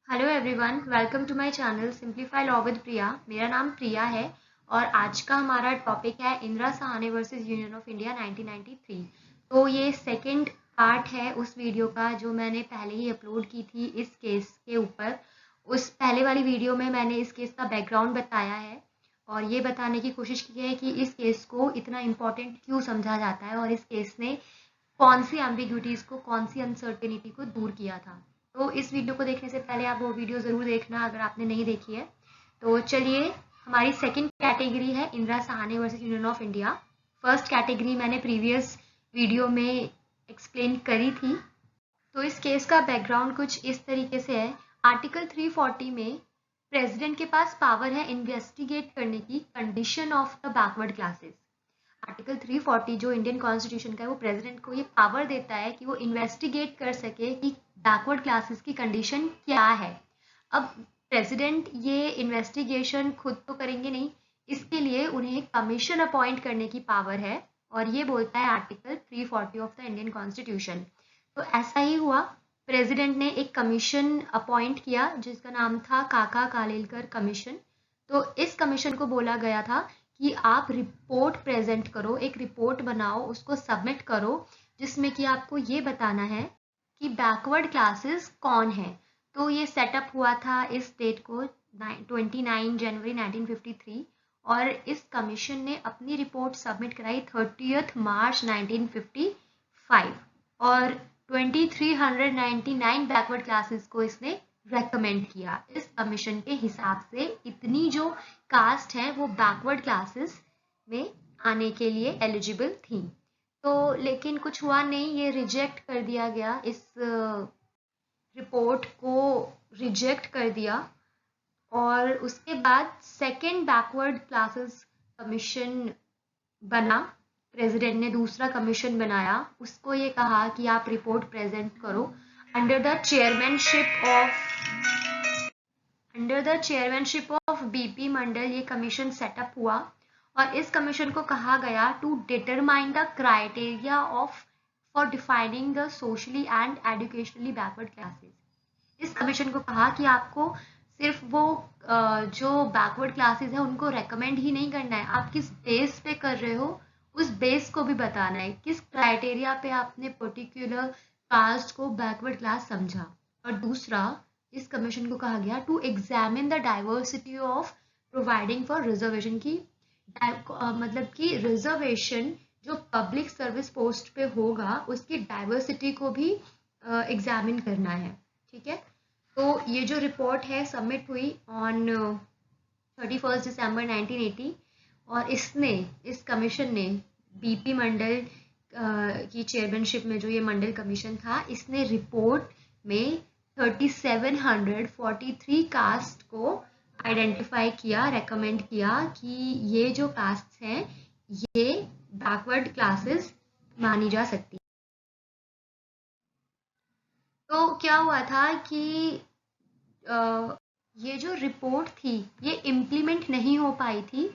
Hello everyone, welcome to my channel simplify law with Priya. मेरा नाम प्रिया है और आज का हमारा टॉपिक है Indira Sahani versus union of India 1993। तो ये सेकंड पार्ट है उस वीडियो का जो मैंने पहले ही अपलोड की थी इस केस के ऊपर। उस पहले वाली वीडियो में मैंने इस केस का बैकग्राउंड बताया है और ये बताने की कोशिश की है कि इस केस को इतना इम्पोर्टेंट क्यों समझा जाता है और इस केस ने कौन सी एम्बिग्यूटीज को, कौन सी अनसर्टेनिटी को दूर किया था। तो इस वीडियो को देखने से पहले आप वो वीडियो ज़रूर देखना अगर आपने नहीं देखी है। तो चलिए, हमारी सेकंड कैटेगरी है Indira Sahani versus union of India. First category मैंने प्रीवियस वीडियो में एक्सप्लेन करी थी। तो इस केस का बैकग्राउंड कुछ इस तरीके से है। आर्टिकल 340 में प्रेसिडेंट के पास पावर है इन्वेस्टिगेट करने की condition of the backward classes. Article 340 जो इंडियन कॉन्स्टिट्यूशन का है वो प्रेसिडेंट को ये पावर देता है कि वो इन्वेस्टिगेट कर सके कि बैकवर्ड क्लासेस की कंडीशन क्या है। अब प्रेसिडेंट ये इन्वेस्टिगेशन खुद तो करेंगे नहीं, इसके लिए उन्हें एक कमीशन अपॉइंट करने की पावर है और ये बोलता है article 340 of the Indian constitution. तो ऐसा ही हुआ, प्रेसिडेंट ने एक कमीशन अपॉइंट किया जिसका नाम था काका कालेलकर कमीशन। तो इस कमीशन को बोला गया था कि आप रिपोर्ट प्रेजेंट करो, एक रिपोर्ट बनाओ, उसको सबमिट करो जिसमें कि आपको ये बताना है कि बैकवर्ड क्लासेस कौन है। तो ये सेटअप हुआ था इस डेट को 29 जनवरी 1953 और इस कमीशन ने अपनी रिपोर्ट सबमिट कराई 30 मार्च 1955 और 2399 बैकवर्ड क्लासेस को इसने रेकमेंड किया। इस कमीशन के हिसाब से इतनी जो कास्ट है वो बैकवर्ड क्लासेस में आने के लिए एलिजिबल थी। तो लेकिन कुछ हुआ नहीं, ये रिजेक्ट कर दिया गया, इस रिपोर्ट को रिजेक्ट कर दिया और उसके बाद सेकेंड बैकवर्ड क्लासेस कमीशन बना। प्रेसिडेंट ने दूसरा कमीशन बनाया, उसको ये कहा कि आप रिपोर्ट प्रेजेंट करो under the chairmanship of BP Mandal. ये कमीशन सेटअप हुआ और इस कमीशन को कहा गया to determine the criteria of for defining the socially and educationally backward classes. इस कमीशन को कहा कि आपको सिर्फ वो जो बैकवर्ड क्लासेस है उनको रेकमेंड ही नहीं करना है, आप किस बेस पे कर रहे हो उस बेस को भी बताना है, किस क्राइटेरिया पे आपने पर्टिकुलर कास्ट को बैकवर्ड क्लास समझा। और दूसरा, इस कमीशन को कहा गया to examine the diversity of providing for reservation की मतलब कि रिजर्वेशन जो पब्लिक सर्विस पोस्ट पे होगा उसकी डाइवर्सिटी को भी एग्जामिन करना है। ठीक है, तो ये जो रिपोर्ट है सबमिट हुई ऑन 31 दिसंबर 1980 और इस कमीशन ने बीपी मंडल की चेयरमैनशिप में जो ये मंडल कमीशन था, इसने रिपोर्ट में 3743 कास्ट को आइडेंटिफाई किया, रेकमेंड किया कि ये जो कास्ट हैं ये बैकवर्ड क्लासेस मानी जा सकती। तो क्या हुआ था कि ये जो रिपोर्ट थी ये इम्प्लीमेंट नहीं हो पाई थी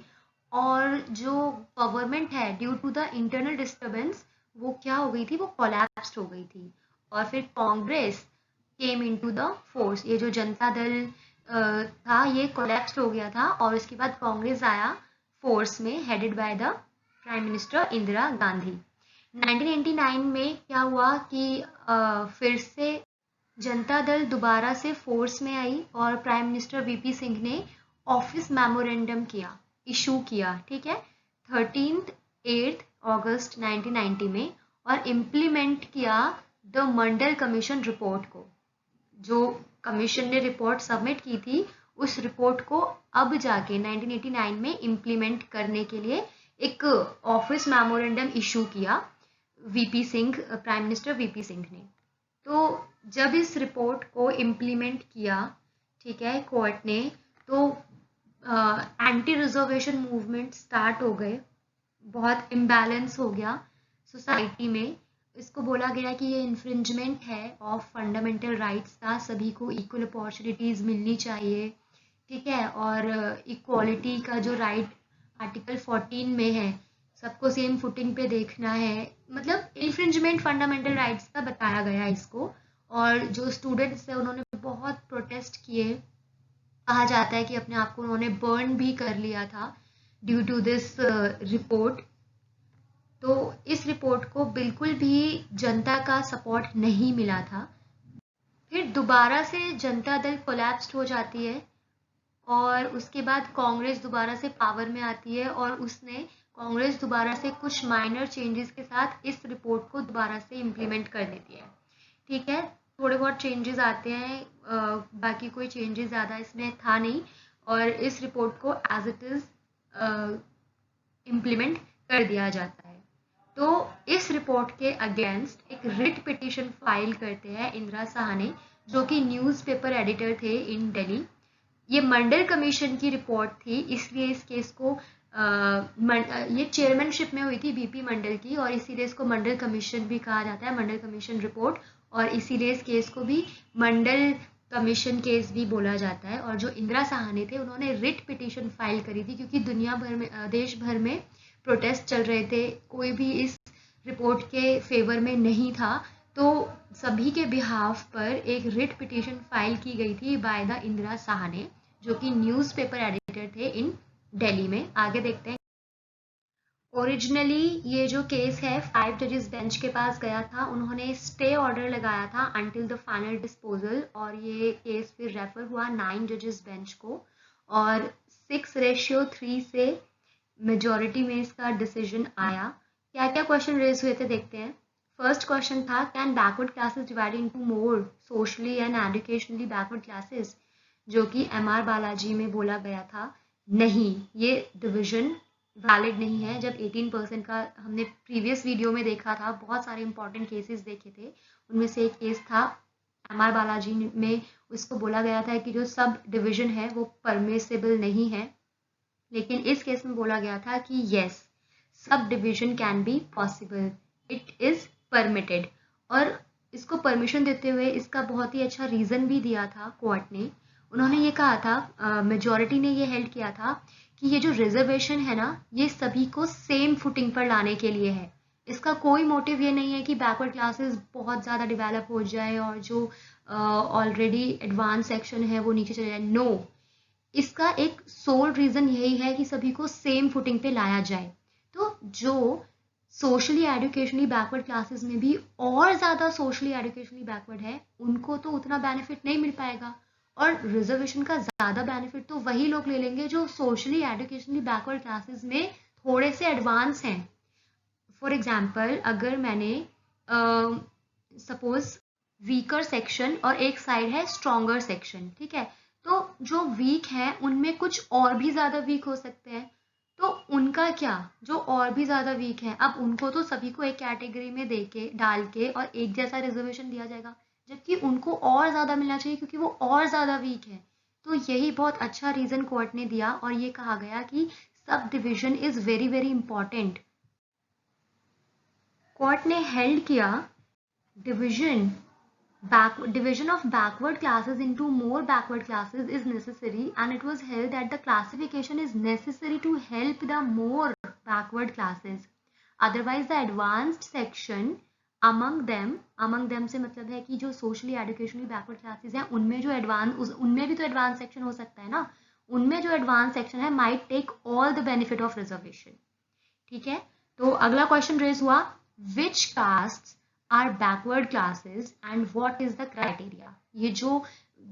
और जो गवर्नमेंट है due to the internal disturbance वो क्या हो गई थी, वो कोलैप्स हो गई थी और फिर Congress came into the force. ये जो जनता दल था ये कोलैप्स हो गया था और उसके बाद कांग्रेस आया फोर्स में, headed by the prime minister Indira Gandhi. 1989 में क्या हुआ कि फिर से जनता दल दोबारा से फोर्स में आई और प्राइम मिनिस्टर वीपी सिंह ने ऑफिस मेमोरेंडम इशू किया। ठीक है, 8 अगस्त 1990 में और इम्प्लीमेंट किया द मंडल कमीशन रिपोर्ट को। जो कमीशन ने रिपोर्ट सबमिट की थी उस रिपोर्ट को अब जाके 1989 में इम्प्लीमेंट करने के लिए एक ऑफिस मेमोरेंडम इशू किया प्राइम मिनिस्टर वीपी सिंह ने। तो जब इस रिपोर्ट को इम्प्लीमेंट किया, ठीक है, कोर्ट ने, तो एंटी रिजर्वेशन मूवमेंट स्टार्ट हो गए, बहुत इम्बैलेंस हो गया सोसाइटी में। इसको बोला गया कि ये इन्फ्रिंजमेंट है ऑफ फंडामेंटल राइट्स का, सभी को इक्वल अपॉर्चुनिटीज़ मिलनी चाहिए। ठीक है, और इक्वालिटी का जो राइट आर्टिकल 14 में है, सबको सेम फुटिंग पे देखना है, मतलब इन्फ्रिंजमेंट फंडामेंटल राइट्स का बताया गया इसको। और जो स्टूडेंट्स थे उन्होंने बहुत प्रोटेस्ट किए, कहा जाता है कि अपने आप को उन्होंने बर्न भी कर लिया था ड्यू टू दिस रिपोर्ट। तो इस रिपोर्ट को बिल्कुल भी जनता का सपोर्ट नहीं मिला था। फिर दोबारा से जनता दल कोलैप्स्ड हो जाती है और उसके बाद कांग्रेस दोबारा से पावर में आती है और उसने कांग्रेस दोबारा से कुछ माइनर चेंजेस के साथ इस रिपोर्ट को दोबारा से इम्प्लीमेंट कर देती है। ठीक है, थोड़े बहुत चेंजेस आते हैं, बाकी कोई चेंजेस ज़्यादा इसमें था नहीं और इस रिपोर्ट को एज इट इज़ इम्प्लीमेंट कर दिया जाता है। तो इस रिपोर्ट के अगेंस्ट एक रिट पिटीशन फाइल करते हैं इंदिरा साहनी, जो कि न्यूज़पेपर एडिटर थे इन दिल्ली। ये मंडल कमीशन की रिपोर्ट थी, इसलिए इस केस को ये चेयरमैनशिप में हुई थी बीपी मंडल की और इसीलिए इसको मंडल कमीशन भी कहा जाता है, मंडल कमीशन रिपोर्ट, और इसीलिए इस केस को भी मंडल कमीशन केस भी बोला जाता है। और जो इंदिरा साहनी थे उन्होंने रिट पिटीशन फाइल करी थी क्योंकि दुनिया भर में, देश भर में प्रोटेस्ट चल रहे थे, कोई भी इस रिपोर्ट के फेवर में नहीं था, तो सभी के बिहाफ पर एक रिट पिटीशन फाइल की गई थी बाय द इंदिरा साहनी, जो कि न्यूज़पेपर एडिटर थे इन दिल्ली में। आगे देखते हैं। ओरिजिनली ये जो केस है 5 जजेस बेंच के पास गया था, उन्होंने स्टे ऑर्डर लगाया था अंटिल द फाइनल डिस्पोजल, और ये केस फिर रेफर हुआ 9 जजेस बेंच को और 6:3 से मेजॉरिटी में इसका डिसीजन आया। क्या क्या क्वेश्चन रेज हुए थे देखते हैं। फर्स्ट क्वेश्चन था, can backward classes divide into more socially and educationally backward classes, जो कि MR बालाजी में बोला गया था नहीं, ये डिवीजन वैलिड नहीं है। जब 18% का हमने प्रीवियस वीडियो में देखा था, बहुत सारे इंपॉर्टेंट केसेस देखे थे, उनमें से एक केस था MR बालाजी में, उसको बोला गया था कि जो सब डिवीजन है वो परमिसेबल नहीं है, लेकिन इस केस में बोला गया था कि yes, sub division can be possible, it is permitted. और इसको परमिशन देते हुए इसका बहुत ही अच्छा रीजन भी दिया था कोर्ट ने। उन्होंने ये कहा था, मेजॉरिटी ने ये हेल्ड किया था कि ये जो रिजर्वेशन है ना, ये सभी को सेम फुटिंग पर लाने के लिए है। इसका कोई मोटिव ये नहीं है कि बैकवर्ड क्लासेस बहुत ज़्यादा डेवलप हो जाए और जो ऑलरेडी एडवांस सेक्शन है वो नीचे चले जाए। नो, इसका एक सोल रीजन यही है कि सभी को सेम फुटिंग पे लाया जाए। तो जो सोशली एजुकेशनली बैकवर्ड क्लासेस में भी और ज़्यादा सोशली एजुकेशनली बैकवर्ड है, उनको तो उतना बेनिफिट नहीं मिल पाएगा, और रिजर्वेशन का ज़्यादा बेनिफिट तो वही लोग ले लेंगे जो सोशली एजुकेशनली बैकवर्ड क्लासेस में थोड़े से एडवांस हैं। फॉर एग्जाम्पल, अगर मैंने सपोज वीकर सेक्शन और एक साइड है स्ट्रॉन्गर सेक्शन, ठीक है, तो जो वीक है उनमें कुछ और भी ज़्यादा वीक हो सकते हैं, तो उनका क्या, जो और भी ज़्यादा वीक है, अब उनको तो सभी को एक कैटेगरी में दे के डाल के और एक जैसा रिजर्वेशन दिया जाएगा, जबकि उनको और ज़्यादा मिलना चाहिए क्योंकि वो और ज़्यादा वीक है। तो यही बहुत अच्छा रीज़न कोर्ट ने दिया और ये कहा गया कि sub division is very very important. Court ने हेल्ड किया division of backward classes into more backward classes is necessary, and it was held that the classification is necessary to help the more backward classes. Otherwise the advanced section among them से मतलब है कि जो socially educationally backward classes हैं उनमें जो उनमें भी तो advanced section हो सकता है ना, उनमें जो advanced section है might take all the benefit of reservation। ठीक है, तो अगला क्वेश्चन रेज हुआ, which castes are backward classes and what is the criteria. ये जो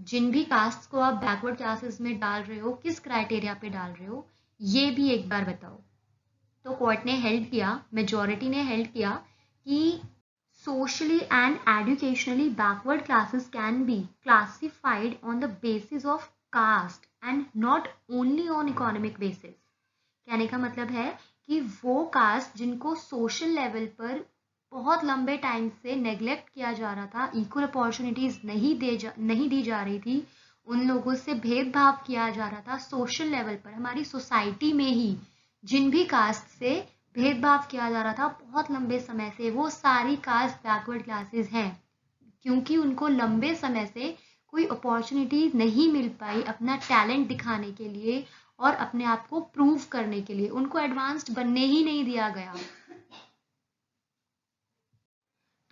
जिन भी कास्ट को आप बैकवर्ड क्लासेस में डाल रहे हो, किस क्राइटेरिया पे डाल रहे हो, ये भी एक बार बताओ। तो कोर्ट ने हेल्ड किया, मेजॉरिटी ने हेल्ड किया कि socially and educationally backward classes can be classified on the basis of caste and not only on economic basis. कहने का मतलब है कि वो कास्ट जिनको सोशल लेवल पर बहुत लंबे टाइम से नेग्लेक्ट किया जा रहा था, इक्वल अपॉर्चुनिटीज़ नहीं दी जा रही थी, उन लोगों से भेदभाव किया जा रहा था सोशल लेवल पर, हमारी सोसाइटी में ही जिन भी कास्ट से भेदभाव किया जा रहा था बहुत लंबे समय से, वो सारी कास्ट बैकवर्ड क्लासेस हैं, क्योंकि उनको लंबे समय से कोई अपॉर्चुनिटी नहीं मिल पाई अपना टैलेंट दिखाने के लिए और अपने आप को प्रूव करने के लिए, उनको एडवांस्ड बनने ही नहीं दिया गया।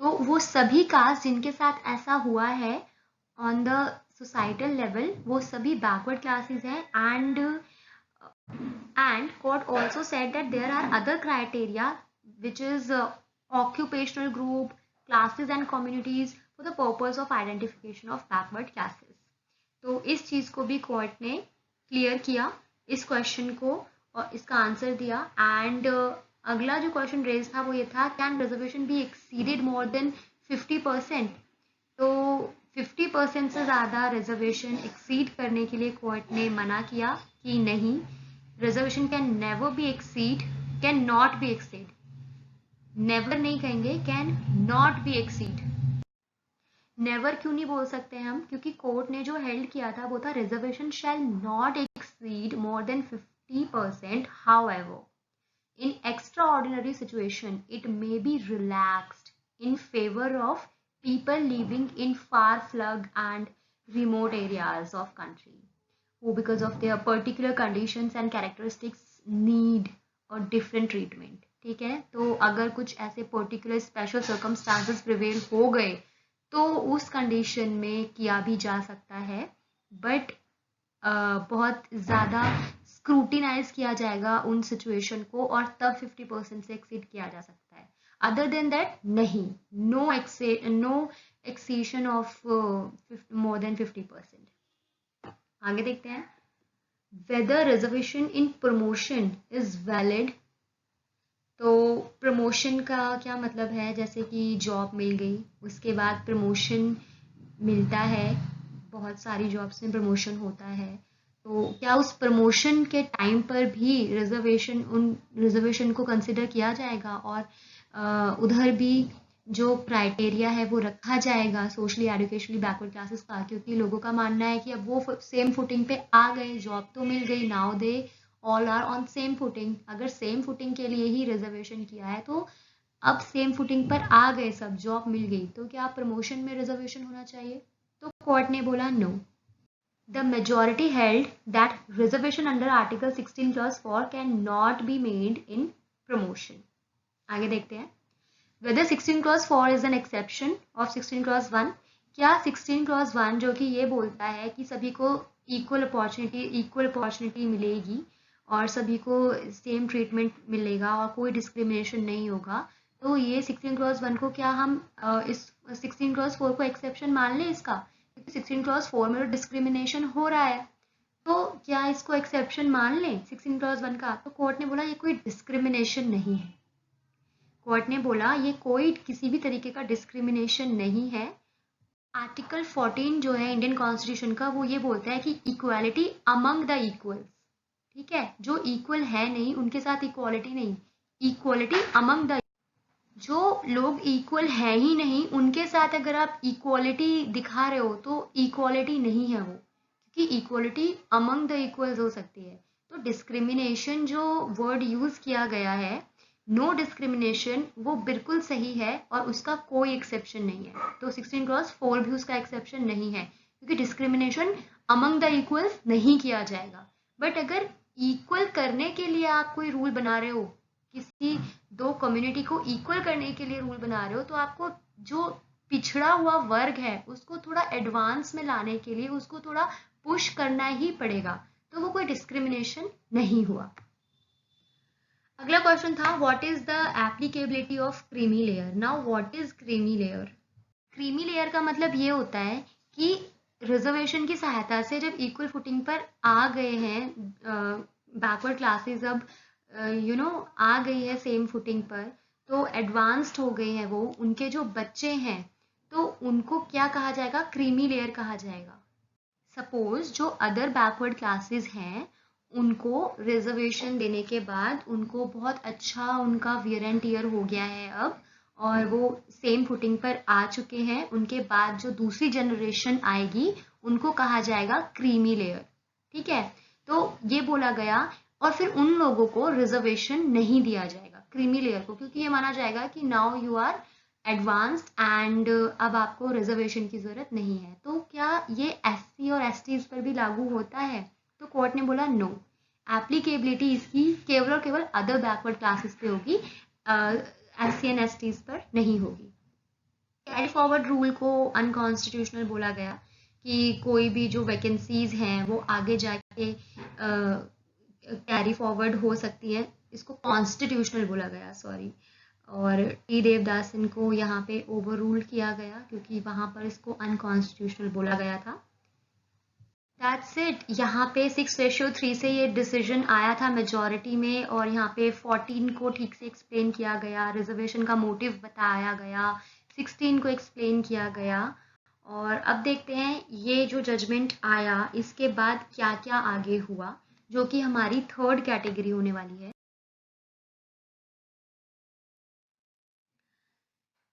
तो वो सभी कास्ट जिनके साथ ऐसा हुआ है ऑन द सोसाइटल लेवल वो सभी बैकवर्ड क्लासेस हैं and court also said that there are other criteria which is occupational group, classes and communities for the purpose of identification of backward classes. तो इस चीज को भी कोर्ट ने clear किया इस क्वेश्चन को और इसका आंसर दिया एंड अगला जो क्वेश्चन रेज था वो ये था can reservation be exceeded more than 50%. तो 50% से ज़्यादा रिजर्वेशन एक्सीड करने के लिए कोर्ट ने मना किया कि नहीं, reservation can never be exceed, can not be exceed, never नहीं कहेंगे, can not be exceed. Never क्यों नहीं बोल सकते हम, क्योंकि कोर्ट ने जो हेल्ड किया था वो था reservation shall not exceed more than 50%. However in extraordinary situation it may be relaxed in favor of people living in far-flung and remote areas of country who because of their particular conditions and characteristics need a different treatment. ठीक है, तो अगर कुछ ऐसे particular special circumstances prevail हो गए तो उस कंडीशन में किया भी जा सकता है, बट बहुत ज़्यादा स्क्रूटिनाइज किया जाएगा उन सिचुएशन को और तब 50% से एक्सीड किया जा सकता है. अदर देन दैट नहीं, no exception of more than 50%. आगे देखते हैं whether reservation in promotion is valid. तो प्रमोशन का क्या मतलब है, जैसे कि जॉब मिल गई उसके बाद प्रमोशन मिलता है, बहुत सारी जॉब्स में प्रमोशन होता है, तो क्या उस प्रमोशन के टाइम पर भी उन रिजर्वेशन को कंसिडर किया जाएगा और उधर भी जो क्राइटेरिया है वो रखा जाएगा सोशली एजुकेशनली बैकवर्ड क्लासेस का, क्योंकि लोगों का मानना है कि अब वो सेम फुटिंग पे आ गए, जॉब तो मिल गई, now they all are on same footing. अगर सेम फुटिंग के लिए ही रिजर्वेशन किया है तो अब सेम फुटिंग पर आ गए सब, जॉब मिल गई, तो क्या प्रमोशन में रिजर्वेशन होना चाहिए? तो कोर्ट ने बोला no. The majority held that reservation under Article 16 Clause 4 cannot be made in promotion. आगे देखते हैं whether 16 Clause 4 is an exception of 16 Clause 1. क्या 16 Clause 1 जो कि ये बोलता है कि सभी को इक्वल अपॉर्चुनिटी मिलेगी और सभी को सेम ट्रीटमेंट मिलेगा और कोई डिस्क्रिमिनेशन नहीं होगा, तो ये 16 Clause 1 को क्या हम इस 16 Clause 4 को एक्सेप्शन मान लें इसका, क्योंकि 16 Clause 4 में तो डिस्क्रिमिनेशन हो रहा है, तो क्या इसको एक्सेप्शन मान लें 16 Clause 1 का? तो कोर्ट ने बोला ये कोई डिस्क्रिमिनेशन नहीं है. कोर्ट ने बोला ये कोई किसी भी तरीके का डिस्क्रिमिनेशन नहीं है. आर्टिकल 14 जो है इंडियन कॉन्स्टिट्यूशन का वो ये बोलता है कि इक्वालिटी अमंग द इक्वल्स. ठीक है, जो इक्वल है नहीं उनके साथ इक्वालिटी नहीं, इक्वालिटी अमंग द, जो लोग इक्वल है ही नहीं उनके साथ अगर आप इक्वालिटी दिखा रहे हो तो इक्वालिटी नहीं है वो, क्योंकि इक्वालिटी अमंग द इक्वल्स हो सकती है. तो डिस्क्रिमिनेशन जो वर्ड यूज किया गया है, नो डिस्क्रिमिनेशन, वो बिल्कुल सही है और उसका कोई एक्सेप्शन नहीं है. तो 16 Clause 4 भी उसका एक्सेप्शन नहीं है, क्योंकि डिस्क्रिमिनेशन अमंग द इक्वल्स नहीं किया जाएगा. बट अगर इक्वल करने के लिए आप कोई रूल बना रहे हो, किसी दो कम्युनिटी को इक्वल करने के लिए रूल बना रहे हो, तो आपको जो पिछड़ा हुआ वर्ग है उसको थोड़ा एडवांस में लाने के लिए उसको थोड़ा पुश करना ही पड़ेगा, तो वो कोई डिस्क्रिमिनेशन नहीं हुआ. अगला क्वेश्चन था what is the applicability of creamy layer. Now what is creamy layer? Creamy layer का मतलब ये होता है कि रिजर्वेशन की सहायता से जब इक्वल फुटिंग पर आ गए हैं बैकवर्ड क्लासेस, अब आ गई है सेम फुटिंग पर, तो एडवांस्ड हो गए हैं वो, उनके जो बच्चे हैं तो उनको क्या कहा जाएगा? क्रीमी लेयर कहा जाएगा. सपोज जो अदर बैकवर्ड क्लासेस हैं उनको रिजर्वेशन देने के बाद उनको बहुत अच्छा उनका वियर एंड टियर हो गया है अब और वो सेम फुटिंग पर आ चुके हैं, उनके बाद जो दूसरी जनरेशन आएगी उनको कहा जाएगा क्रीमी लेयर. ठीक है, तो ये बोला गया और फिर उन लोगों को रिजर्वेशन नहीं दिया जाएगा क्रीमी लेयर को, क्योंकि ये माना जाएगा कि now you are advanced and अब आपको रिजर्वेशन की जरूरत नहीं है. तो क्या ये एससी और एसटीज पर भी लागू होता है? तो कोर्ट ने बोला नो, एप्लीकेबिलिटी इसकी केवल और केवल अदर बैकवर्ड क्लासेस पे होगी, एससी एंड एसटीज पर नहीं होगी. कैरी फॉरवर्ड रूल को अनकॉन्स्टिट्यूशनल बोला गया कि कोई भी जो वैकेंसीज हैं वो आगे जाके कैरी फॉरवर्ड हो सकती हैं। इसको कॉन्स्टिट्यूशनल बोला गया, सॉरी। और टी देवदासन को यहाँ पे ओवर रूल किया गया क्योंकि वहाँ पर इसको अनकॉन्स्टिट्यूशनल बोला गया था। That's it. यहाँ पे 6:3 से ये डिसीजन आया था मेजॉरिटी में, और यहाँ पे 14 को ठीक से एक्सप्लेन किया गया, रिजर्वेशन का मोटिव बताया गया, 16 को एक्सप्लेन किया गया। और अब देखते हैं ये जो जजमेंट आया इसके बाद क्या क्या आगे हुआ, जो कि हमारी थर्ड कैटेगरी होने वाली है।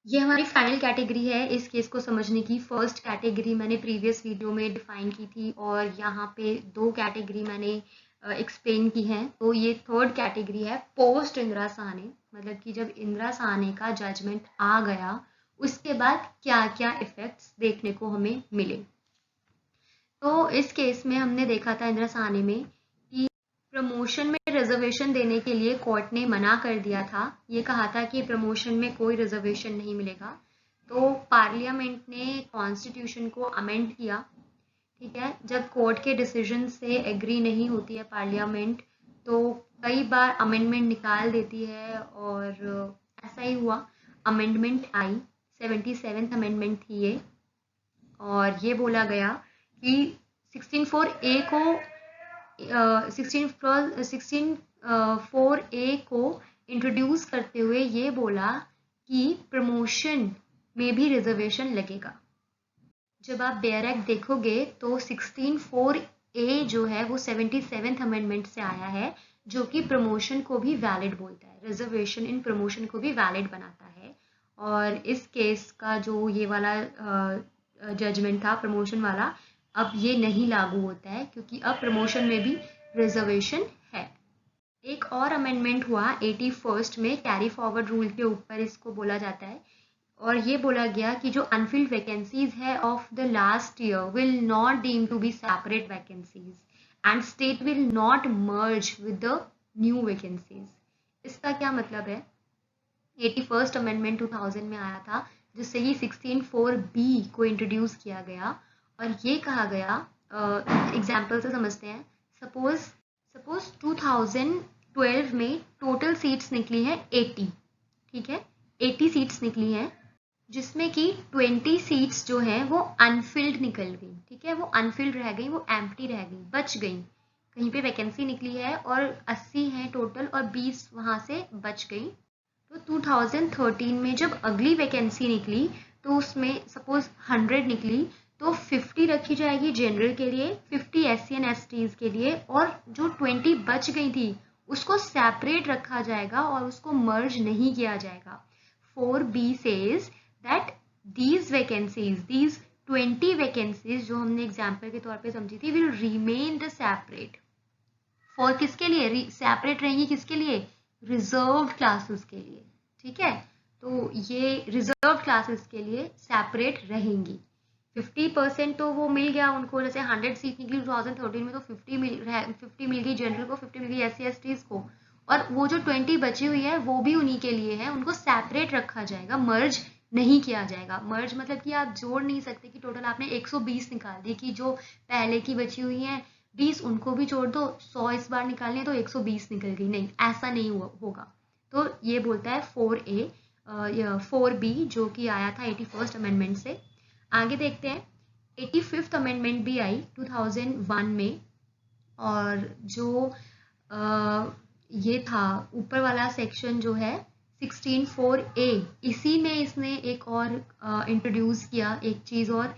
ये हमारी फाइनल कैटेगरी है इस केस को समझने की। फर्स्ट कैटेगरी मैंने प्रीवियस वीडियो में डिफाइन की थी, और यहाँ पे 2 कैटेगरी मैंने एक्सप्लेन की हैं। तो ये थर्ड कैटेगरी है पोस्ट इंदिरा साहनी, मतलब कि जब इंदिरा साहनी का जजमेंट आ गया उसके बाद क्या क्या इफेक्ट्स देखने को हमें मिले। तो इस केस में हमने देखा था इंदिरा साहनी में कि प्रमोशन में रिजर्वेशन देने के लिए कोर्ट ने मना कर दिया था। ये कहा था कि प्रमोशन में कोई रिजर्वेशन नहीं मिलेगा। तो पार्लियामेंट ने कॉन्स्टिट्यूशन को अमेंड किया, ठीक है। जब कोर्ट के डिसीजन से एग्री नहीं होती है पार्लियामेंट, तो कई बार अमेंडमेंट निकाल देती है, और ऐसा ही हुआ। अमेंडमेंट आई, 77th अमेंडमेंट थी ये, और ये बोला गया कि 16(4)(a) को 16(4)(a) को इंट्रोड्यूस करते हुए ये बोला कि प्रमोशन में भी रिजर्वेशन लगेगा। जब आप बेयर एक्ट देखोगे तो 16(4)(a) जो है वो 77th अमेंडमेंट से आया है, जो कि प्रमोशन को भी वैलिड बोलता है, रिजर्वेशन इन प्रमोशन को भी वैलिड बनाता है। और इस केस का जो ये वाला जजमेंट था प्रमोशन वाला, अब ये नहीं लागू होता है क्योंकि अब प्रमोशन में भी रिजर्वेशन है। एक और अमेंडमेंट हुआ 81st में, कैरी फॉरवर्ड रूल के ऊपर इसको बोला जाता है, और ये बोला गया कि जो अनफिल्ड वैकेंसीज है of the last year will not deem to be separate vacancies and state will not merge with the new vacancies. इसका क्या मतलब है? 81st अमेंडमेंट 2000 में आया था, जिससे ही 16(4)(b) को इंट्रोड्यूस किया गया, और ये कहा गया, एग्जाम्पल से समझते हैं। सपोज 2012 में टोटल सीट्स निकली हैं 80, ठीक है, 80 सीट्स निकली हैं, जिसमें कि 20 सीट्स जो हैं वो अनफिल्ड निकल गई, ठीक है, वो अनफिल्ड रह गई, वो एम्प्टी रह गई, बच गई। कहीं पे वैकेंसी निकली है और 80 हैं टोटल, और 20 वहाँ से बच गई। तो 2013 में जब अगली वैकेंसी निकली तो उसमें सपोज 100 निकली, तो 50 रखी जाएगी जनरल के लिए, 50 SC एंड STs के लिए, और जो 20 बच गई थी उसको सेपरेट रखा जाएगा और उसको मर्ज नहीं किया जाएगा। 4B says that these 20 vacancies जो हमने एग्जाम्पल के तौर पे समझी थी, will remain the separate. For किसके लिए सेपरेट रहेंगी? किसके लिए? रिजर्व्ड क्लासेस के लिए, ठीक है। तो ये रिजर्व्ड क्लासेस के लिए सेपरेट रहेंगी। 50% तो वो मिल गया उनको, जैसे 100 सीट निकली 2013 में, तो 50 मिल गई जनरल को, 50 मिल गई SC STs को, और वो जो 20 बची हुई है वो भी उन्हीं के लिए है, उनको सेपरेट रखा जाएगा, मर्ज नहीं किया जाएगा। मर्ज मतलब कि आप जोड़ नहीं सकते कि टोटल आपने 120 निकाल दी कि जो पहले की बची हुई हैं 20 उनको भी जोड़ दो, 100 इस बार निकालने तो 120 निकल गई, नहीं, ऐसा नहीं होगा। तो ये बोलता है 4B जो कि आया था 81st अमेंडमेंट से। आगे देखते हैं, 85th अमेंडमेंट भी आई 2001 में, और जो ये था ऊपर वाला सेक्शन जो है 16(4)(a), इसी में इसने एक और इंट्रोड्यूस किया, एक चीज़ और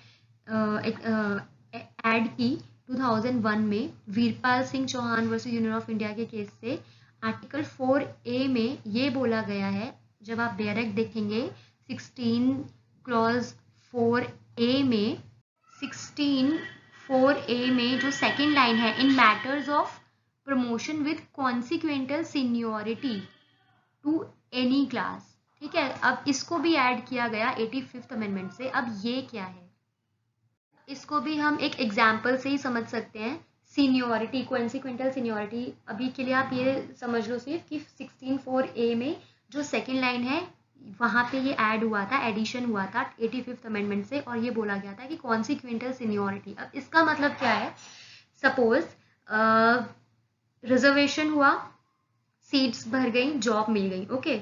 ऐड की 2001 में, Veerpal Singh Chauhan versus union of India के केस से। आर्टिकल 4A में ये बोला गया है, जब आप डायरेक्ट देखेंगे 16 क्लॉज 4A में, 16(4)(a) में जो सेकेंड लाइन है, in matters of promotion with consequential seniority to any class, ठीक है। अब इसको भी ऐड किया गया 85th अमेंडमेंट से। अब ये क्या है, इसको भी हम एक एग्जाम्पल से ही समझ सकते हैं। सीनियोरिटी, कॉन्सिक्वेंटल सीनियोरिटी, अभी के लिए आप ये समझ लो सिर्फ कि 16(4)(a) में जो सेकेंड लाइन है वहाँ पे ये ऐड हुआ था, एडिशन हुआ था 85th अमेंडमेंट से, और ये बोला गया था कि कॉन्सिक्वेंटल सीनियोरिटी। अब इसका मतलब क्या है, सपोज रिजर्वेशन हुआ, सीट्स भर गई, जॉब मिल गई, ओके,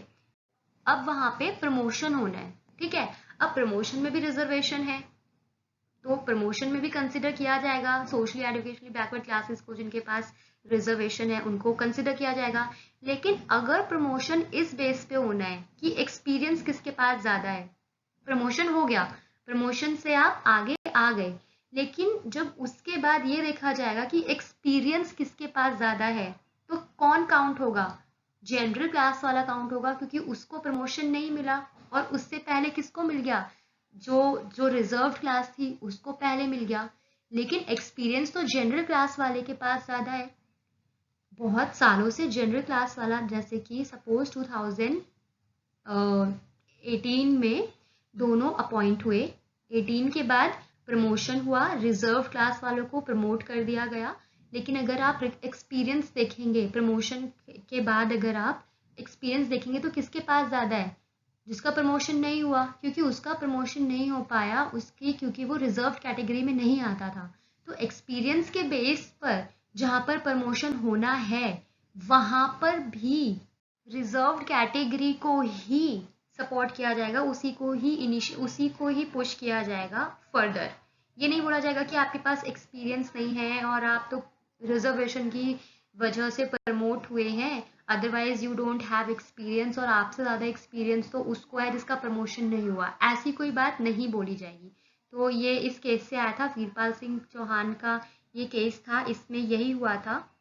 अब वहां पे प्रमोशन होना है, ठीक है। अब प्रमोशन में भी रिजर्वेशन है, तो प्रमोशन में भी कंसिडर किया जाएगा सोशली एजुकेशनली बैकवर्ड क्लासेस को, जिनके पास रिजर्वेशन है उनको कंसिडर किया जाएगा। लेकिन अगर प्रमोशन इस बेस पे होना है कि एक्सपीरियंस किसके पास ज्यादा है, प्रमोशन हो गया, प्रमोशन से आप आगे आ गए, लेकिन जब उसके बाद ये देखा जाएगा कि एक्सपीरियंस किसके पास ज्यादा है, तो कौन काउंट होगा, जनरल क्लास वाला काउंट होगा, क्योंकि उसको प्रमोशन नहीं मिला, और उससे पहले किसको मिल गया, जो जो रिजर्व क्लास थी उसको पहले मिल गया। लेकिन एक्सपीरियंस तो जनरल क्लास वाले के पास ज्यादा है, बहुत सालों से जनरल क्लास वाला, जैसे कि सपोज 2018 में दोनों अपॉइंट हुए, 18 के बाद प्रमोशन हुआ, रिजर्व क्लास वालों को प्रमोट कर दिया गया। लेकिन अगर आप एक्सपीरियंस देखेंगे, प्रमोशन के बाद अगर आप एक्सपीरियंस देखेंगे तो किसके पास ज्यादा है, जिसका प्रमोशन नहीं हुआ, क्योंकि उसका प्रमोशन नहीं हो पाया उसकी, क्योंकि वो रिजर्व कैटेगरी में नहीं आता था। तो एक्सपीरियंस के बेस पर जहां पर प्रमोशन होना है, वहां पर भी रिजर्व कैटेगरी को ही सपोर्ट किया जाएगा, उसी को ही पुश किया जाएगा फर्दर। ये नहीं बोला जाएगा कि आपके पास एक्सपीरियंस नहीं है और आप तो रिजर्वेशन की वजह से प्रमोट हुए हैं, otherwise you don't have experience, और आपसे ज़्यादा एक्सपीरियंस तो उसको है जिसका प्रमोशन नहीं हुआ, ऐसी कोई बात नहीं बोली जाएगी। तो ये इस केस से आया था, वीरपाल सिंह चौहान का ये केस था, इसमें यही हुआ था।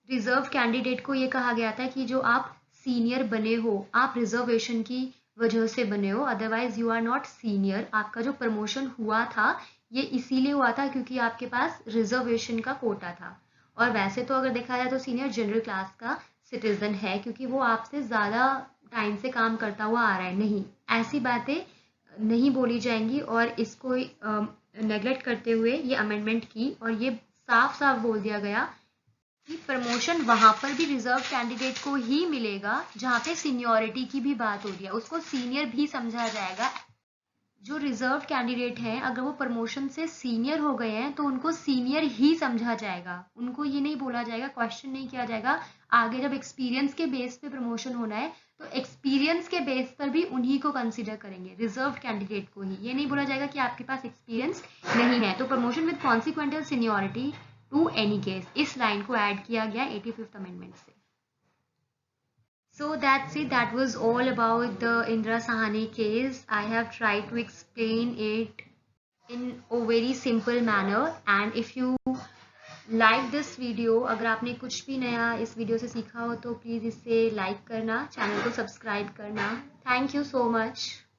रिजर्व कैंडिडेट को ये कहा गया था कि जो आप सीनियर बने हो, आप रिजर्वेशन की वजह से बने हो, otherwise you are not senior. आपका जो प्रमोशन हुआ था ये इसीलिए हुआ था क्योंकि आपके पास रिजर्वेशन का कोटा था। और वैसे तो अगर देखा जाए तो सीनियर जनरल क्लास का सिटीजन है, क्योंकि वो आपसे ज़्यादा टाइम से काम करता हुआ आ रहा है। नहीं, ऐसी बातें नहीं बोली जाएंगी, और इसको नेगलेक्ट करते हुए ये अमेंडमेंट की, और ये साफ साफ बोल दिया गया कि प्रमोशन वहां पर भी रिजर्व कैंडिडेट को ही मिलेगा जहां पे सीनियोरिटी की भी बात हो रही है, उसको सीनियर भी समझा जाएगा। जो रिजर्व कैंडिडेट हैं अगर वो प्रमोशन से सीनियर हो गए हैं तो उनको सीनियर ही समझा जाएगा, उनको ये नहीं बोला जाएगा, क्वेश्चन नहीं किया जाएगा। आगे जब एक्सपीरियंस के बेस पे प्रमोशन होना है तो एक्सपीरियंस के बेस पर भी उन्हीं को कंसिडर करेंगे, रिजर्व कैंडिडेट को ही। ये नहीं बोला जाएगा कि आपके पास एक्सपीरियंस नहीं है। तो promotion with consequential seniority to any case, इस लाइन को ऐड किया गया 85th अमेंडमेंट से। So that's it. That was all about the Indra Sahani case. I have tried to explain it in a very simple manner. And if you like this video, अगर आपने कुछ भी नया इस video से सीखा हो तो प्लीज़ इसे लाइक करना, चैनल को सब्सक्राइब करना। Thank you so much.